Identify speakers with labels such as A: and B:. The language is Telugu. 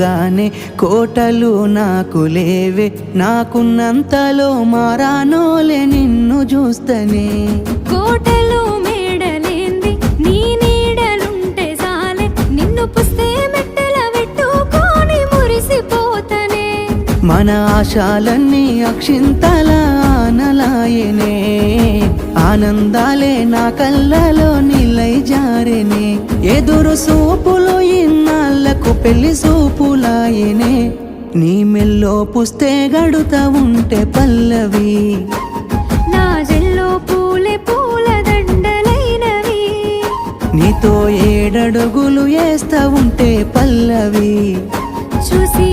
A: గానే కోటలు నాకు లేవే, నాకున్నంతలో మారానోలే నిన్ను చూస్తనే.
B: కోటలు మేడలేంది నీ నీడలుంటే సాలే, నిన్ను పుస్తే మెట్టెల పెట్టుకొని మురిసిపోతనే.
A: మన ఆశాలన్నీ అక్షింతల ఆనలాయనే, ఆనందాలే నా కళ్ళలో నిలై జారెనే. ఎదురు సూపులు ఇన్నాళ్లకు పెళ్లి సూపులాయనే, నీ మెల్లో పుస్తే గడుతా ఉంటే పల్లవి,
B: నా జల్లో పూలే పూల దండలైనవి.
A: నీతో ఏడడుగులు వేస్తా ఉంటే పల్లవి.
B: చూసి